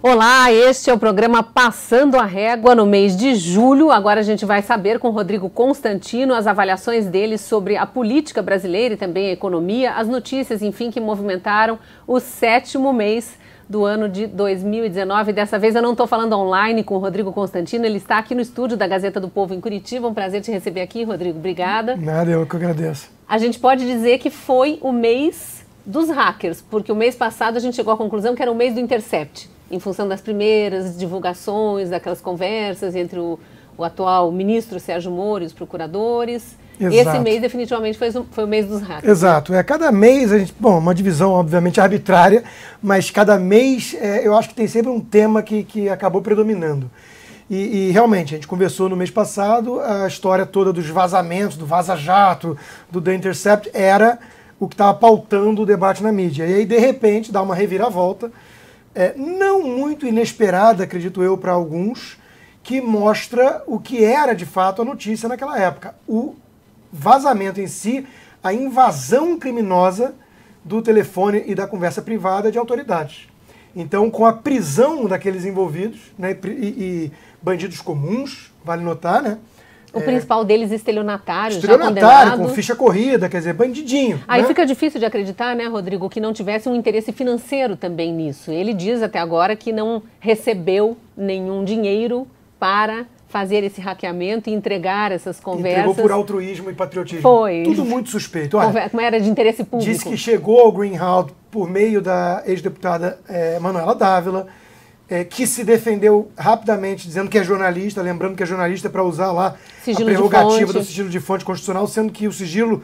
Olá, este é o programa Passando a Régua no mês de julho. Agora a gente vai saber com o Rodrigo Constantino as avaliações dele sobre a política brasileira e também a economia, as notícias, enfim, que movimentaram o 7º mês do ano de 2019. Dessa vez eu não estou falando online com o Rodrigo Constantino, ele está aqui no estúdio da Gazeta do Povo em Curitiba. Um prazer te receber aqui, Rodrigo. Obrigada. Nada, eu que agradeço. A gente pode dizer que foi o mês dos hackers, porque o mês passado a gente chegou à conclusão que era o mês do Intercept, em função das primeiras divulgações, daquelas conversas entre o atual ministro Sérgio Moro e os procuradores. Exato. Esse mês definitivamente foi o mês dos hackers. Exato. Cada mês, a gente, uma divisão obviamente arbitrária, mas cada mês eu acho que tem sempre um tema que acabou predominando. E realmente, a gente conversou no mês passado, a história toda dos vazamentos, do vaza-jato, do The Intercept, era o que estava pautando o debate na mídia. E aí, de repente, dá uma reviravolta, não muito inesperada, acredito eu, para alguns, que mostra o que era, de fato, a notícia naquela época. O vazamento em si, a invasão criminosa do telefone e da conversa privada de autoridades. Então, com a prisão daqueles envolvidos, né, e bandidos comuns, vale notar, né? O principal deles, estelionatário, já estelionatário, condenado. com ficha corrida, quer dizer, bandidinho. Aí né? fica difícil de acreditar, né, Rodrigo, que não tivesse um interesse financeiro também nisso. Ele diz até agora que não recebeu nenhum dinheiro para fazer esse hackeamento e entregar essas conversas. Entregou por altruísmo e patriotismo. Foi. Tudo muito suspeito. Olha, como era de interesse público. Disse que chegou ao Greenhalgh por meio da ex-deputada Manuela Dávila, que se defendeu rapidamente, dizendo que é jornalista, lembrando que é jornalista para usar lá sigilo a prerrogativa do sigilo de fonte constitucional, sendo que o sigilo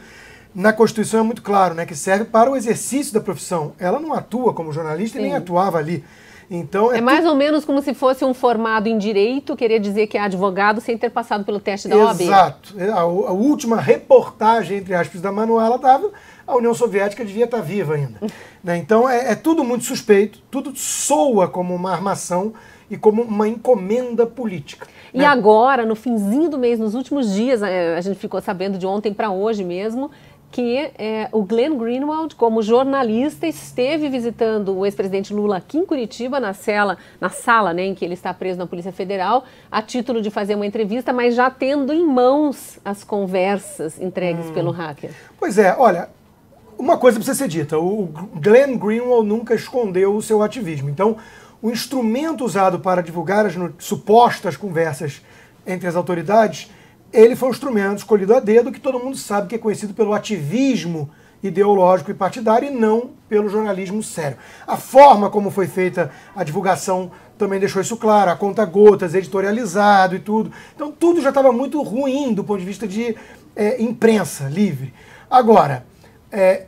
na Constituição é muito claro, né, que serve para o exercício da profissão. Ela não atua como jornalista. Sim. E nem atuava ali. Então, é mais ou menos como se fosse um formado em direito, queria dizer que é advogado sem ter passado pelo teste da OAB. Exato. A última reportagem, entre aspas, da Manuela Dávila, a União Soviética devia estar viva ainda. Né? Então é tudo muito suspeito, tudo soa como uma armação e como uma encomenda política. E né? Agora, no finzinho do mês, nos últimos dias, a gente ficou sabendo de ontem para hoje mesmo, que o Glenn Greenwald, como jornalista, esteve visitando o ex-presidente Lula aqui em Curitiba, na sala, né, em que ele está preso na Polícia Federal, a título de fazer uma entrevista, mas já tendo em mãos as conversas entregues pelo hacker. Pois é, olha, uma coisa precisa ser dita, o Glenn Greenwald nunca escondeu o seu ativismo. Então, o instrumento usado para divulgar as supostas conversas entre as autoridades, ele foi um instrumento escolhido a dedo que todo mundo sabe que é conhecido pelo ativismo ideológico e partidário e não pelo jornalismo sério. A forma como foi feita a divulgação também deixou isso claro, a conta-gotas, editorializado e tudo. Então tudo já estava muito ruim do ponto de vista de imprensa livre. Agora,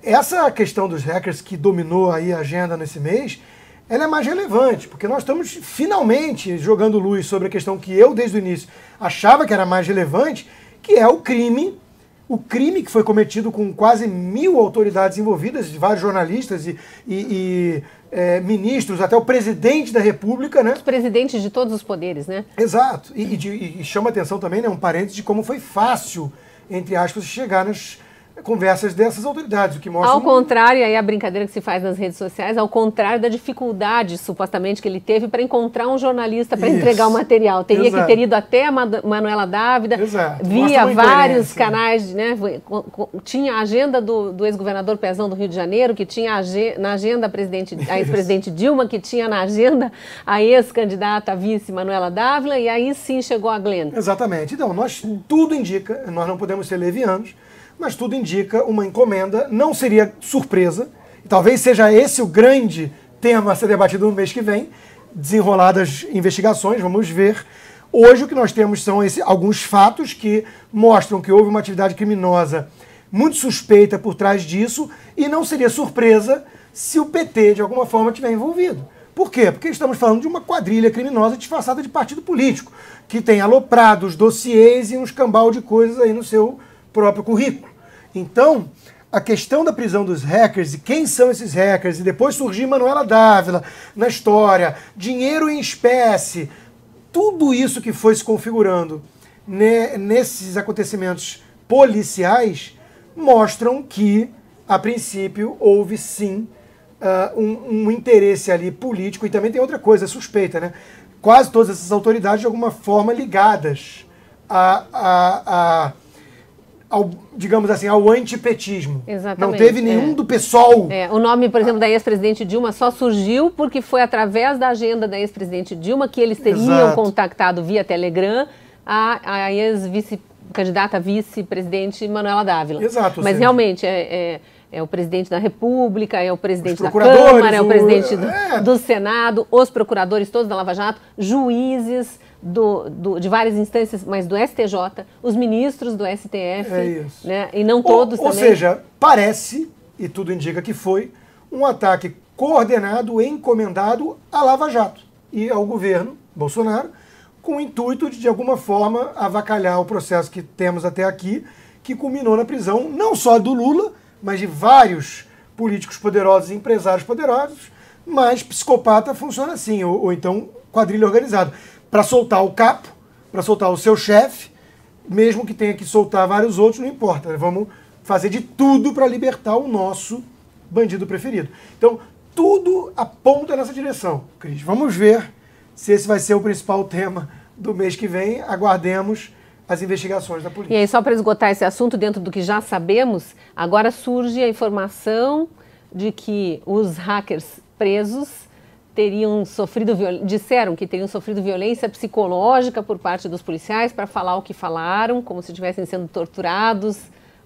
essa questão dos hackers que dominou aí a agenda nesse mês, ela é mais relevante, porque nós estamos finalmente jogando luz sobre a questão que eu, desde o início, achava que era mais relevante, que é o crime que foi cometido com quase 1000 autoridades envolvidas, vários jornalistas e ministros, até o presidente da República, né? Os presidentes de todos os poderes, né? Exato. E chama atenção também, né, um parênteses de como foi fácil, entre aspas, chegar nas conversas dessas autoridades, o que mostra... Ao contrário, aí a brincadeira que se faz nas redes sociais, ao contrário da dificuldade, supostamente, que ele teve para encontrar um jornalista para entregar o material. Teria que ter ido até a Manuela Dávila, via vários canais, né? Tinha a agenda do ex-governador Pezão do Rio de Janeiro, que tinha na agenda a ex-presidente Dilma, que tinha na agenda a ex-candidata a vice Manuela Dávila, e aí sim chegou a Glenn. Exatamente. Então, tudo indica, nós não podemos ser levianos, mas tudo indica uma encomenda, não seria surpresa, e talvez seja esse o grande tema a ser debatido no mês que vem, desenroladas investigações, vamos ver. Hoje o que nós temos são alguns fatos que mostram que houve uma atividade criminosa muito suspeita por trás disso, e não seria surpresa se o PT de alguma forma estiver envolvido. Por quê? Porque estamos falando de uma quadrilha criminosa disfarçada de partido político, que tem aloprados, dossiês e um escambau de coisas aí no seu próprio currículo. Então, a questão da prisão dos hackers e quem são esses hackers, e depois surgir Manuela Dávila na história, dinheiro em espécie, tudo isso que foi se configurando nesses acontecimentos policiais mostram que, a princípio, houve sim um interesse ali político, e também tem outra coisa suspeita, né? Quase todas essas autoridades, de alguma forma, ligadas ao, digamos assim, ao antipetismo. Exatamente. Não teve nenhum do PSOL. O nome, por exemplo, da ex-presidente Dilma só surgiu porque foi através da agenda da ex-presidente Dilma que eles teriam contactado via Telegram a ex-candidata vice-presidente Manuela Dávila. Exato. Mas realmente é o presidente da República, é o presidente da Câmara, é o presidente do Senado, os procuradores todos da Lava Jato, juízes de várias instâncias, mas do STJ, os ministros do STF, né? E não todos também. Ou seja, parece, e tudo indica que foi, um ataque coordenado, encomendado à Lava Jato e ao governo Bolsonaro, com o intuito de alguma forma, avacalhar o processo que temos até aqui, que culminou na prisão não só do Lula, mas de vários políticos poderosos e empresários poderosos, mas psicopata funciona assim, ou então quadrilha organizada. Para soltar o capo, para soltar o seu chefe, mesmo que tenha que soltar vários outros, não importa. Né? Vamos fazer de tudo para libertar o nosso bandido preferido. Então, tudo aponta nessa direção, Cris. Vamos ver se esse vai ser o principal tema do mês que vem. Aguardemos as investigações da polícia. E aí, só para esgotar esse assunto, dentro do que já sabemos, agora surge a informação de que os hackers presos disseram que teriam sofrido violência psicológica por parte dos policiais para falar o que falaram, como se estivessem sendo torturados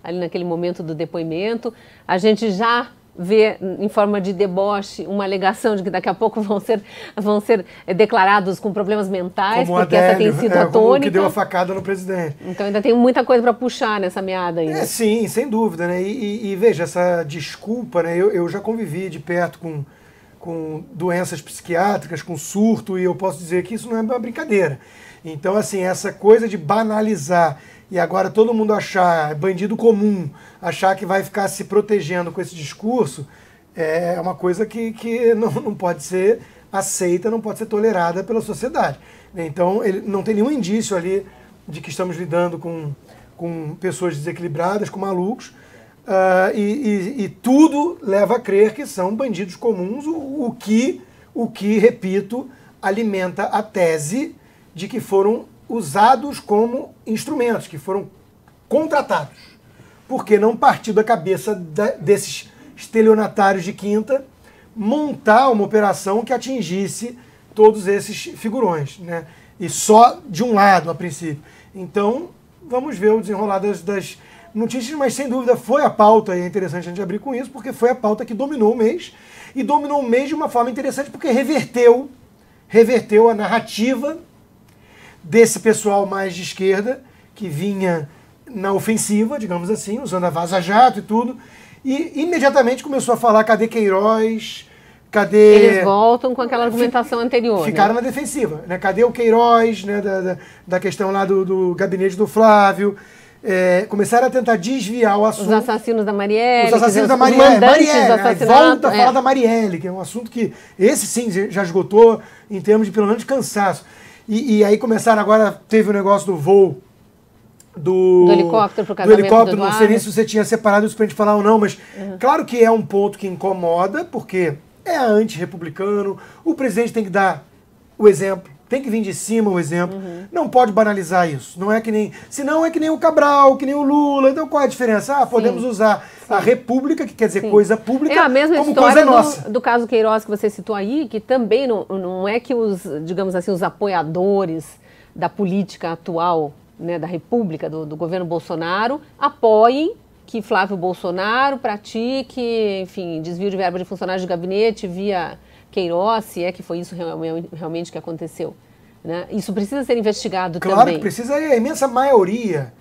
ali naquele momento do depoimento. A gente já vê, em forma de deboche, uma alegação de que daqui a pouco vão ser declarados com problemas mentais, como porque essa tem sido a tônica. Como que deu a facada no presidente. Então ainda tem muita coisa para puxar nessa meada ainda. Sim, sem dúvida, né? E veja, essa desculpa, né? Eu já convivi de perto com doenças psiquiátricas, com surto, e eu posso dizer que isso não é uma brincadeira. Então, assim, essa coisa de banalizar e agora todo mundo achar, bandido comum, achar que vai ficar se protegendo com esse discurso, é uma coisa que não pode ser aceita, não pode ser tolerada pela sociedade. Então, ele não tem nenhum indício ali de que estamos lidando com pessoas desequilibradas, com malucos, e tudo leva a crer que são bandidos comuns, o que, repito, alimenta a tese de que foram usados como instrumentos, que foram contratados. Porque não partiu da cabeça desses estelionatários de quinta montar uma operação que atingisse todos esses figurões, né? E só de um lado, a princípio. Então, vamos ver o desenrolar das notícias, mas sem dúvida foi a pauta, e é interessante a gente abrir com isso, porque foi a pauta que dominou o mês, e dominou o mês de uma forma interessante, porque reverteu a narrativa desse pessoal mais de esquerda, que vinha na ofensiva, digamos assim, usando a Vaza Jato e tudo, e imediatamente começou a falar, cadê Queiroz, cadê... Eles voltam com aquela argumentação anterior. Ficaram na defensiva, né? Cadê o Queiroz, né? da questão lá do gabinete do Flávio, começaram a tentar desviar o assunto. Os assassinos da Marielle. Os assassinos da Marielle. Volta a falar da Marielle, que é um assunto que, esse sim, já esgotou em termos de, pelo menos, de cansaço. E aí começaram agora, teve o negócio do voo do helicóptero pro casamento do Eduardo. Não sei nem se você tinha separado isso pra gente falar ou não, mas claro que é um ponto que incomoda, porque é anti-republicano, o presidente tem que dar o exemplo, tem que vir de cima o exemplo, não pode banalizar isso, não é que nem, senão é que nem o Cabral, que nem o Lula, então qual é a diferença? Podemos usar a república, que quer dizer coisa pública, é a mesma como história coisa nossa. Do caso Queiroz que você citou aí, que também não é que os, digamos assim, os apoiadores da política atual, né, da República, do governo Bolsonaro, apoiem que Flávio Bolsonaro pratique, enfim, desvio de verba de funcionários de gabinete via Queiroz, se é que foi isso realmente que aconteceu. Né? Isso precisa ser investigado também. Claro que precisa, a imensa maioria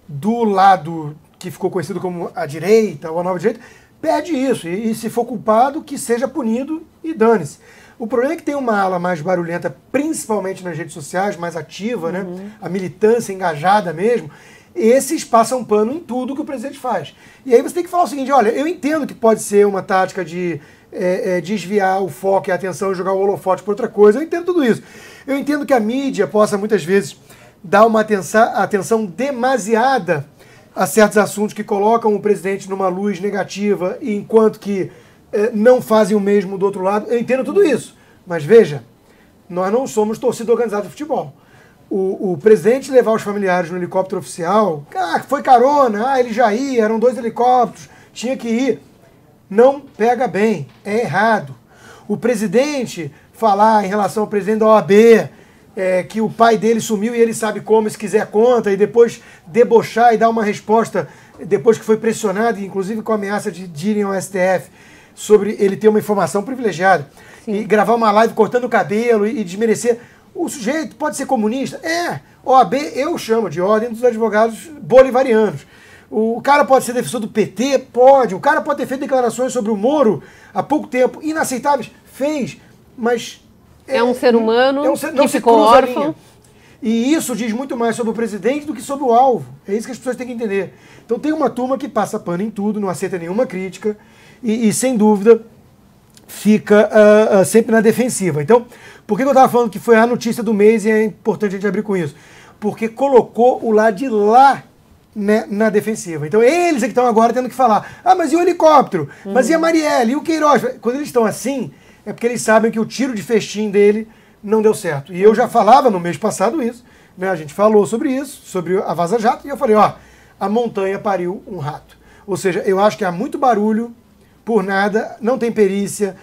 do lado que ficou conhecido como a direita ou a nova direita, pede isso, e se for culpado, que seja punido e dane-se. O problema é que tem uma ala mais barulhenta, principalmente nas redes sociais, mais ativa, né? A militância engajada mesmo, esses passam pano em tudo que o presidente faz. E aí você tem que falar o seguinte, olha, eu entendo que pode ser uma tática de desviar o foco e a atenção e jogar o holofote para outra coisa, eu entendo tudo isso. Eu entendo que a mídia possa muitas vezes dar uma atenção demasiada a certos assuntos que colocam o presidente numa luz negativa, enquanto que não fazem o mesmo do outro lado. Eu entendo tudo isso. Mas veja, nós não somos torcida organizada de futebol. O presidente levar os familiares no helicóptero oficial, foi carona, ele já ia, eram 2 helicópteros, tinha que ir. Não pega bem, é errado. O presidente falar em relação ao presidente da OAB, que o pai dele sumiu e ele sabe como, se quiser conta, e depois debochar e dar uma resposta, depois que foi pressionado, inclusive com a ameaça de irem ao STF, sobre ele ter uma informação privilegiada. Sim. E gravar uma live cortando o cabelo e desmerecer. O sujeito pode ser comunista? OAB eu chamo de Ordem dos Advogados Bolivarianos. O cara pode ser defensor do PT? Pode. O cara pode ter feito declarações sobre o Moro há pouco tempo, inaceitáveis? Fez. Mas... É um ser humano não que ficou órfão. E isso diz muito mais sobre o presidente do que sobre o alvo. É isso que as pessoas têm que entender. Então tem uma turma que passa pano em tudo, não aceita nenhuma crítica e sem dúvida, fica sempre na defensiva. Então, por que eu estava falando que foi a notícia do mês e é importante a gente abrir com isso? Porque colocou o lado de lá, né, na defensiva. Então, eles é que estão agora tendo que falar, mas e o helicóptero? Mas e a Marielle? E o Queiroz? Quando eles estão assim, é porque eles sabem que o tiro de festim dele não deu certo. E eu já falava no mês passado isso, né, a gente falou sobre isso, sobre a Vaza Jato, e eu falei, a montanha pariu um rato. Ou seja, eu acho que há muito barulho por nada, não tem perícia,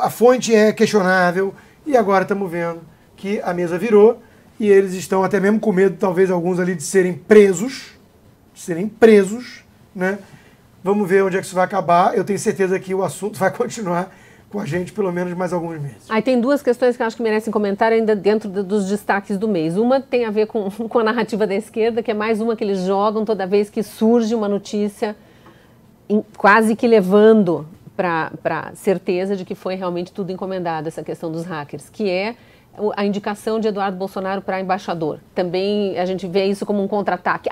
a fonte é questionável, e agora estamos vendo que a mesa virou e eles estão até mesmo com medo, talvez alguns ali, de serem presos, né? Vamos ver onde é que isso vai acabar. Eu tenho certeza que o assunto vai continuar com a gente pelo menos mais alguns meses. Aí tem 2 questões que eu acho que merecem comentário ainda dentro dos destaques do mês. Uma tem a ver com a narrativa da esquerda, que é mais uma que eles jogam toda vez que surge uma notícia, quase que levando para certeza de que foi realmente tudo encomendado, essa questão dos hackers, que é a indicação de Eduardo Bolsonaro para embaixador. Também a gente vê isso como um contra-ataque.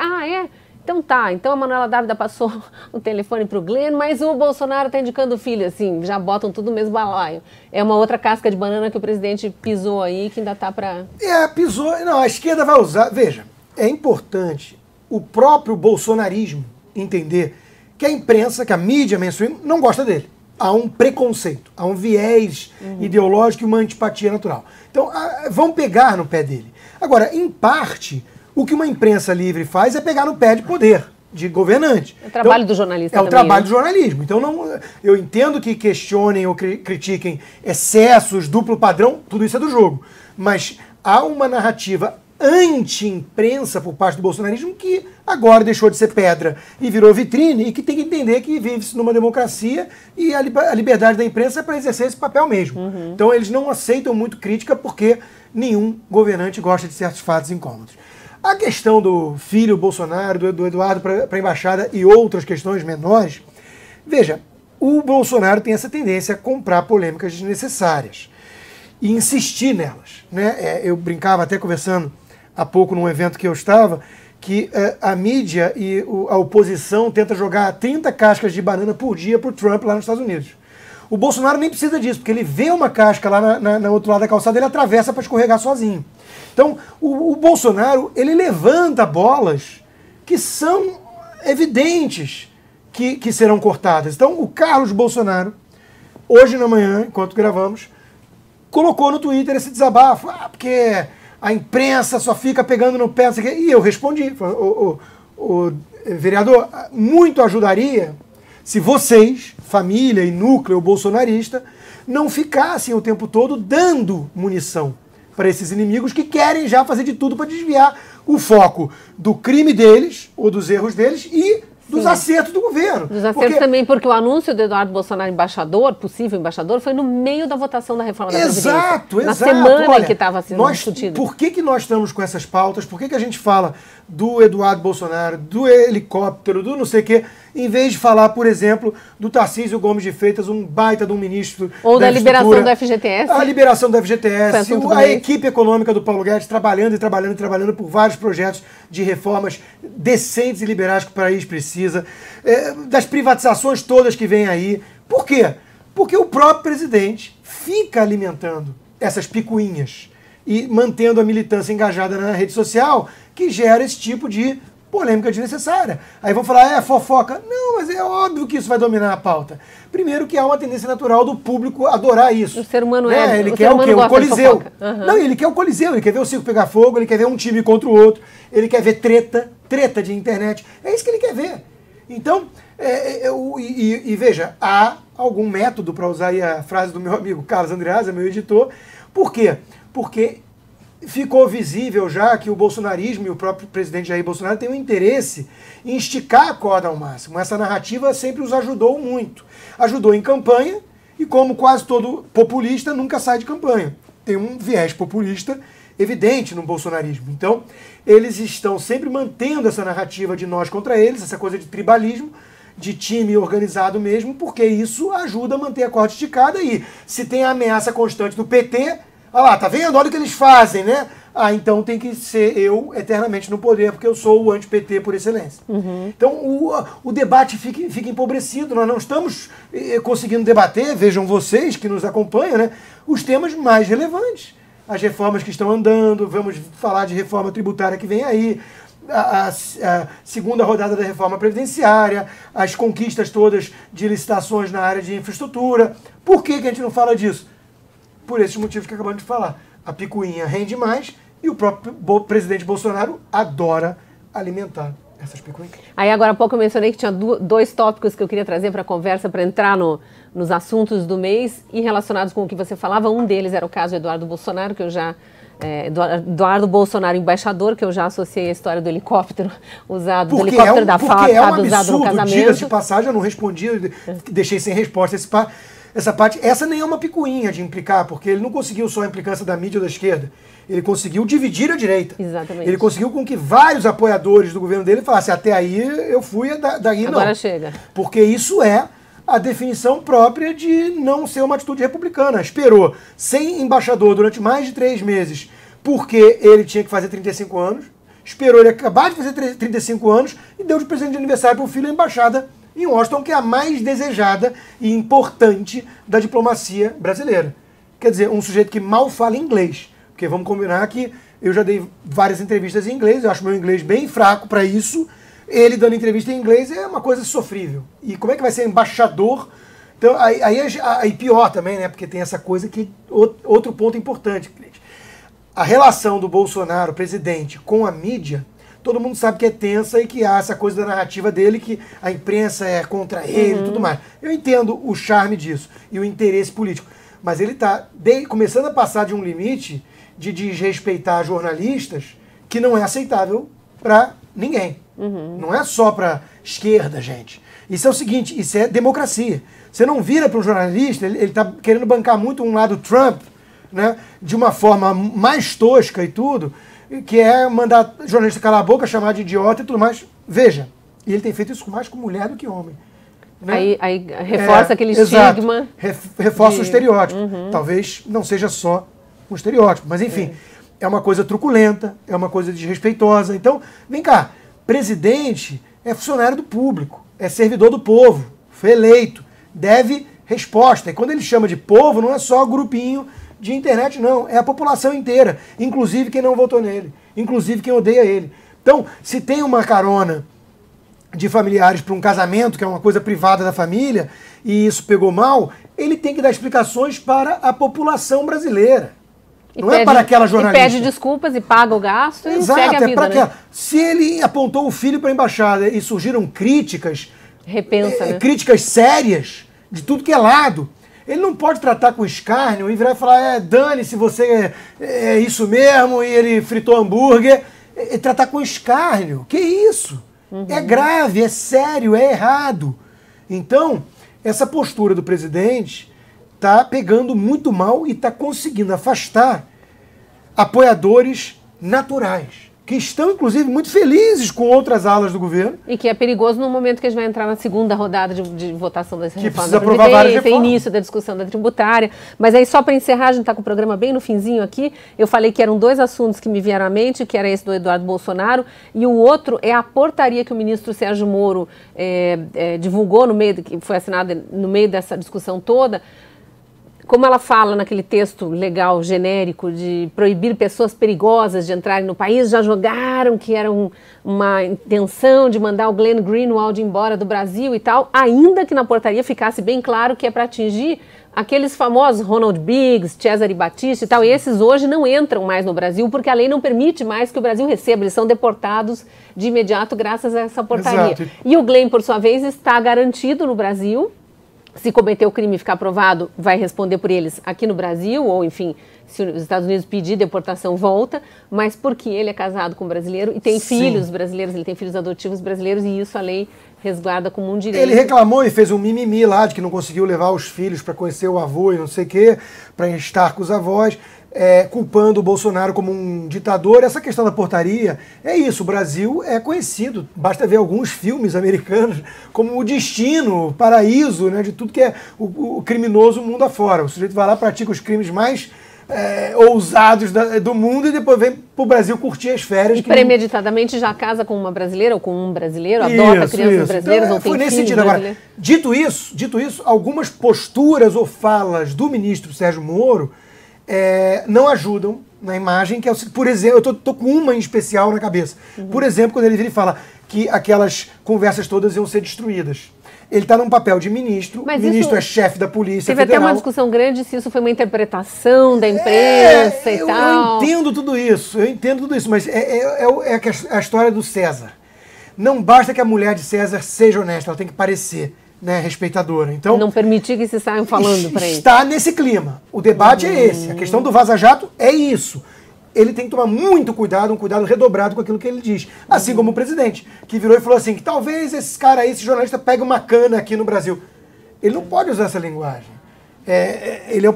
Então tá, então a Manuela Dávida passou o telefone para o Glenn, mas o Bolsonaro está indicando o filho, assim, já botam tudo no mesmo balaio. É uma outra casca de banana que o presidente pisou aí, que ainda tá para... pisou, não, a esquerda vai usar, veja, é importante o próprio bolsonarismo entender que a imprensa, que a mídia mainstream não gosta dele. Há um preconceito, há um viés ideológico e uma antipatia natural. Então, vão pegar no pé dele. Agora, em parte, o que uma imprensa livre faz é pegar no pé de poder, de governante. É o trabalho do jornalista também. É o trabalho do jornalismo. Então, eu entendo que questionem ou critiquem excessos, duplo padrão, tudo isso é do jogo. Mas há uma narrativa anti-imprensa por parte do bolsonarismo que agora deixou de ser pedra e virou vitrine e que tem que entender que vive-se numa democracia e a liberdade da imprensa é para exercer esse papel mesmo. Então eles não aceitam muito crítica porque nenhum governante gosta de certos fatos incômodos. A questão do filho Bolsonaro, do Eduardo para a embaixada e outras questões menores, veja, o Bolsonaro tem essa tendência a comprar polêmicas desnecessárias e insistir nelas, né? Eu brincava até conversando há pouco num evento que eu estava, que a mídia e a oposição tenta jogar 30 cascas de banana por dia pro Trump lá nos Estados Unidos. O Bolsonaro nem precisa disso, porque ele vê uma casca lá no outro lado da calçada, ele atravessa para escorregar sozinho. Então, o Bolsonaro, ele levanta bolas que são evidentes que serão cortadas. Então, o Carlos Bolsonaro, hoje na manhã, enquanto gravamos, colocou no Twitter esse desabafo, porque a imprensa só fica pegando no pé, e eu respondi, o vereador, muito ajudaria se vocês, família e núcleo bolsonarista, não ficassem o tempo todo dando munição para esses inimigos que querem já fazer de tudo para desviar o foco do crime deles, ou dos erros deles, e dos acertos do governo. Dos acertos também, porque o anúncio do Eduardo Bolsonaro embaixador, possível embaixador, foi no meio da votação da reforma da Previdência. Exato. Na semana em que estava sendo discutido. Por que nós estamos com essas pautas? Por que a gente fala do Eduardo Bolsonaro, do helicóptero, do não sei o quê, em vez de falar, por exemplo, do Tarcísio Gomes de Freitas, um baita de um ministro ou da liberação do FGTS. A liberação do FGTS, a equipe econômica do Paulo Guedes trabalhando e trabalhando e trabalhando por vários projetos de reformas decentes e liberais que o país precisa, das privatizações todas que vêm aí. Por quê? Porque o próprio presidente fica alimentando essas picuinhas e mantendo a militância engajada na rede social, que gera esse tipo de polêmica desnecessária. Aí vão falar, é fofoca. Não, mas é óbvio que isso vai dominar a pauta. Primeiro que há uma tendência natural do público adorar isso. O ser humano Ele quer o quê? O Coliseu. Não, ele quer o Coliseu, ele quer ver o circo pegar fogo, ele quer ver um time contra o outro, ele quer ver treta de internet. É isso que ele quer ver. Então, veja, há algum método, para usar aí a frase do meu amigo Carlos Andreasa, meu editor. Por quê? Porque ficou visível já que o bolsonarismo e o próprio presidente Jair Bolsonaro têm um interesse em esticar a corda ao máximo. Essa narrativa sempre os ajudou muito. Ajudou em campanha e, como quase todo populista, nunca sai de campanha. Tem um viés populista evidente no bolsonarismo. Então, eles estão sempre mantendo essa narrativa de nós contra eles, essa coisa de tribalismo, de time organizado mesmo, porque isso ajuda a manter a corda esticada. E se tem a ameaça constante do PT... Olha lá, tá vendo? Olha o que eles fazem, né? Então tem que ser eu eternamente no poder, porque eu sou o anti-PT por excelência. Então o debate fica empobrecido, nós não estamos conseguindo debater, vejam vocês que nos acompanham, né? Os temas mais relevantes. As reformas que estão andando, vamos falar de reforma tributária que vem aí, a segunda rodada da reforma previdenciária, as conquistas todas de licitações na área de infraestrutura. Por que a gente não fala disso? Por esses motivos que acabamos de falar. A picuinha rende mais e o próprio presidente Bolsonaro adora alimentar essas picuinhas. Aí agora há pouco eu mencionei que tinha dois tópicos que eu queria trazer para a conversa, para entrar nos assuntos do mês e relacionados com o que você falava. Um deles era o caso Eduardo Bolsonaro, que eu já... Eduardo Bolsonaro, embaixador, que eu já associei a história do helicóptero usado, do helicóptero da FAB usado no casamento. Diga-se de passagem, eu não respondi, deixei sem resposta essa parte. Essa nem é uma picuinha de implicar, porque ele não conseguiu só a implicância da mídia ou da esquerda. Ele conseguiu dividir a direita. Exatamente. Ele conseguiu com que vários apoiadores do governo dele falassem, até aí eu fui, daí não. Agora chega. Porque isso é a definição própria de não ser uma atitude republicana. Esperou sem embaixador durante mais de 3 meses, porque ele tinha que fazer 35 anos. Esperou ele acabar de fazer 35 anos e deu de presente de aniversário para o filho a embaixada em Washington, que é a mais desejada e importante da diplomacia brasileira. Quer dizer, um sujeito que mal fala inglês. Porque vamos combinar que eu já dei várias entrevistas em inglês, eu acho meu inglês bem fraco para isso. Ele dando entrevista em inglês é uma coisa sofrível. E como é que vai ser embaixador? Então, aí pior também, né? Porque tem essa coisa que... Outro ponto importante. A relação do Bolsonaro, presidente, com a mídia, todo mundo sabe que é tensa e que há essa coisa da narrativa dele, que a imprensa é contra ele e tudo mais. Eu entendo o charme disso e o interesse político. Mas ele está começando a passar de um limite de desrespeitar jornalistas que não é aceitável para ninguém. Não é só para esquerda, gente. Isso é o seguinte, isso é democracia. Você não vira para um jornalista, ele está querendo bancar muito um lado Trump, né, de uma forma mais tosca e tudo, que é mandar jornalista calar a boca, chamar de idiota e tudo mais. Veja, e ele tem feito isso mais com mulher do que homem. Né? Aí reforça aquele estigma. Reforça o estereótipo. Talvez não seja só um estereótipo, mas enfim, é uma coisa truculenta, é uma coisa desrespeitosa. Então, vem cá, presidente é funcionário do público, é servidor do povo, foi eleito, deve resposta. E quando ele chama de povo, não é só grupinho de internet, não, é a população inteira, inclusive quem não votou nele, inclusive quem odeia ele. Então, se tem uma carona de familiares para um casamento, que é uma coisa privada da família, e isso pegou mal, ele tem que dar explicações para a população brasileira. Não é para aquela jornalista. E pede desculpas e paga o gasto e segue a vida, né? Se ele apontou o filho para a embaixada e surgiram críticas, né? Críticas sérias de tudo que é lado, ele não pode tratar com escárnio e virar e falar, dane-se, você é isso mesmo, e ele fritou hambúrguer. Tratar com escárnio, que isso? É grave, é sério, é errado. Então, essa postura do presidente está pegando muito mal e está conseguindo afastar apoiadores naturais, que estão, inclusive, muito felizes com outras alas do governo. E que é perigoso no momento que a gente vai entrar na segunda rodada de votação dessa reforma da Previdência, início da discussão da tributária. Mas aí, só para encerrar, a gente está com o programa bem no finzinho aqui, eu falei que eram 2 assuntos que me vieram à mente, que era esse do Eduardo Bolsonaro, e o outro é a portaria que o ministro Sérgio Moro divulgou, que foi assinada no meio dessa discussão toda, como ela fala naquele texto legal, genérico, de proibir pessoas perigosas de entrarem no país, já jogaram que era uma intenção de mandar o Glenn Greenwald embora do Brasil e tal, ainda que na portaria ficasse bem claro que é para atingir aqueles famosos Ronald Biggs, Cesare Battisti e tal, e esses hoje não entram mais no Brasil porque a lei não permite mais que o Brasil receba, eles são deportados de imediato graças a essa portaria. Exato. E o Glenn, por sua vez, está garantido no Brasil. Se cometer o crime e ficar provado, vai responder por eles aqui no Brasil, ou enfim, se os Estados Unidos pedir deportação, volta, mas porque ele é casado com um brasileiro e tem filhos brasileiros, ele tem filhos adotivos brasileiros, e isso a lei resguarda como um direito. Ele reclamou e fez um mimimi lá de que não conseguiu levar os filhos para conhecer o avô e não sei o quê, para estar com os avós, culpando o Bolsonaro como um ditador. Essa questão da portaria é isso, o Brasil é conhecido, basta ver alguns filmes americanos como o destino, o paraíso, né, de tudo que é o criminoso mundo afora. O sujeito vai lá, pratica os crimes mais ousados do mundo e depois vem pro Brasil curtir as férias. E premeditadamente já casa com uma brasileira ou com um brasileiro, adota crianças brasileiras, então, ou tem filhos brasileiros. Agora, dito isso, algumas posturas ou falas do ministro Sérgio Moro não ajudam na imagem, que é, por exemplo, eu tô com uma em especial na cabeça. Por exemplo, quando ele vira e fala que aquelas conversas todas iam ser destruídas. Ele está num papel de ministro, o ministro é chefe da Polícia Federal. Teve até uma discussão grande se isso foi uma interpretação da imprensa e tal. Eu entendo tudo isso, mas é a história do César. Não basta que a mulher de César seja honesta, ela tem que parecer, né, respeitadora. Então, não permitir que se saiam falando para ele. Está nesse clima. O debate é esse. A questão do Vaza Jato é isso. Ele tem que tomar muito cuidado, um cuidado redobrado com aquilo que ele diz. Assim como o presidente, que virou e falou assim, que talvez esse cara aí, esse jornalista, pegue uma cana aqui no Brasil. Ele não pode usar essa linguagem. Ele é o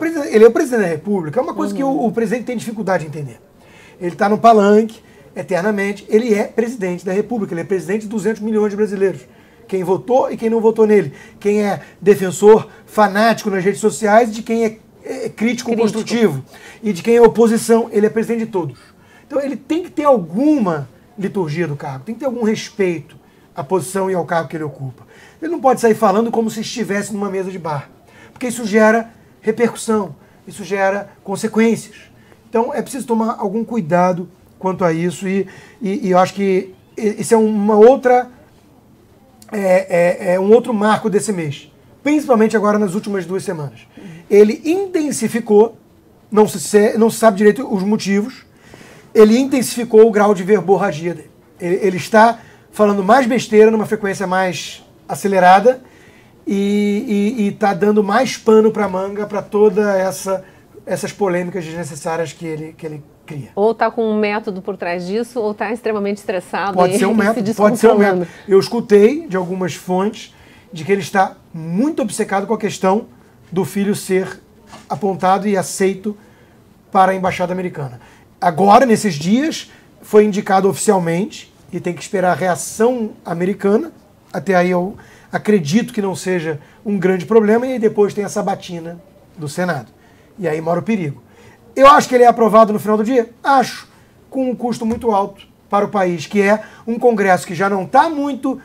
presidente da República. É uma coisa que o presidente tem dificuldade de entender. Ele está no palanque, eternamente. Ele é presidente da República. Ele é presidente de 200 milhões de brasileiros. Quem votou e quem não votou nele. Quem é defensor fanático nas redes sociais, de quem é crítico construtivo, e de quem é oposição. Ele é presidente de todos. Então ele tem que ter alguma liturgia do cargo, tem que ter algum respeito à posição e ao cargo que ele ocupa. Ele não pode sair falando como se estivesse numa mesa de bar, porque isso gera repercussão, isso gera consequências. Então é preciso tomar algum cuidado quanto a isso, e eu acho que isso é uma outra um outro marco desse mês, principalmente agora nas últimas 2 semanas. Ele intensificou, não se sabe direito os motivos, ele intensificou o grau de verborragia dele. Ele está falando mais besteira numa frequência mais acelerada e está dando mais pano para manga para toda essas polêmicas desnecessárias que ele cria. Ou está com um método por trás disso, ou está extremamente estressado. Pode ser um método, pode ser um método. Eu escutei de algumas fontes de que ele está muito obcecado com a questão do filho ser apontado e aceito para a embaixada americana. Agora, nesses dias, foi indicado oficialmente, e tem que esperar a reação americana. Até aí eu acredito que não seja um grande problema, e aí depois tem a sabatina do Senado. E aí mora o perigo. Eu acho que ele é aprovado no final do dia? Acho, com um custo muito alto para o país, que é um Congresso que já não está muito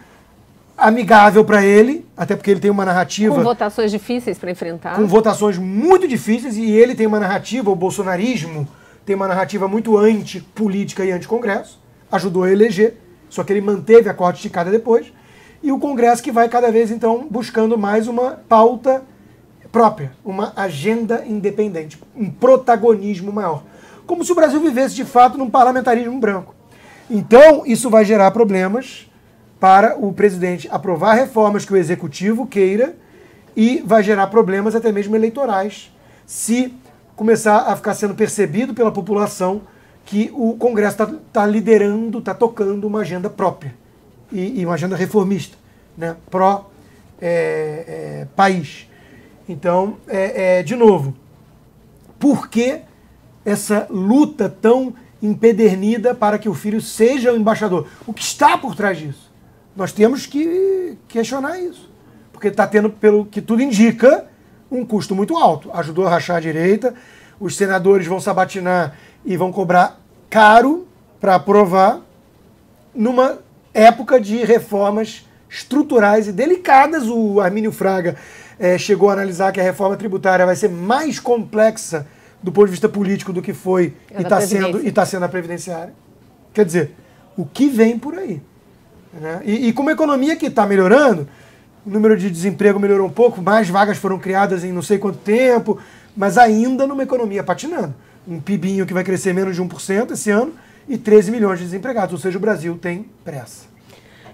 amigável para ele, até porque ele tem uma narrativa... Com votações difíceis para enfrentar. Com votações muito difíceis, e ele tem uma narrativa, o bolsonarismo tem uma narrativa muito antipolítica e anticongresso, ajudou a eleger, só que ele manteve a corda esticada depois, e o Congresso que vai cada vez, então, buscando mais uma pauta própria, uma agenda independente, um protagonismo maior. Como se o Brasil vivesse, de fato, num parlamentarismo branco. Então, isso vai gerar problemas para o presidente aprovar reformas que o executivo queira, e vai gerar problemas até mesmo eleitorais, se começar a ficar sendo percebido pela população que o Congresso está liderando, está tocando uma agenda própria, e uma agenda reformista, né, pró-país. Então, de novo, por que essa luta tão empedernida para que o filho seja o embaixador? O que está por trás disso? Nós temos que questionar isso, porque está tendo, pelo que tudo indica, um custo muito alto. Ajudou a rachar a direita, os senadores vão sabatinar e vão cobrar caro para aprovar numa época de reformas estruturais e delicadas. O Armínio Fraga chegou a analisar que a reforma tributária vai ser mais complexa do ponto de vista político do que foi e está sendo a previdenciária. Quer dizer, o que vem por aí? Né? E com uma economia que está melhorando, o número de desemprego melhorou um pouco, mais vagas foram criadas em não sei quanto tempo, mas ainda numa economia patinando. Um PIBinho que vai crescer menos de 1% esse ano e 13 milhões de desempregados, ou seja, o Brasil tem pressa.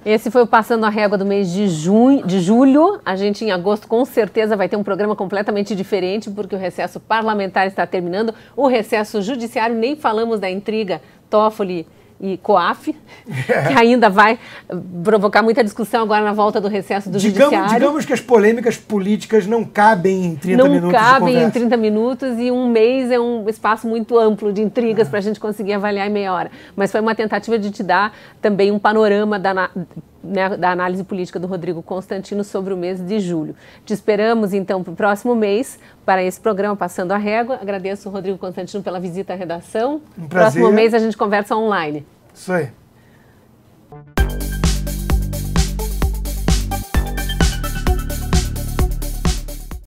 Esse foi o Passando a Régua do mês de julho. A gente, em agosto, com certeza vai ter um programa completamente diferente, porque o recesso parlamentar está terminando. O recesso judiciário, nem falamos da intriga Toffoli e COAF, que ainda vai provocar muita discussão agora na volta do recesso do Judiciário. Digamos que as polêmicas políticas não cabem em 30 minutos de conversa. Não cabem em 30 minutos e um mês é um espaço muito amplo de intrigas para a gente conseguir avaliar em meia hora. Mas foi uma tentativa de te dar também um panorama da análise política do Rodrigo Constantino sobre o mês de julho. Te esperamos, então, para o próximo mês, para esse programa Passando a Régua. Agradeço o Rodrigo Constantino pela visita à redação. Um prazer. Próximo mês a gente conversa online. Isso aí.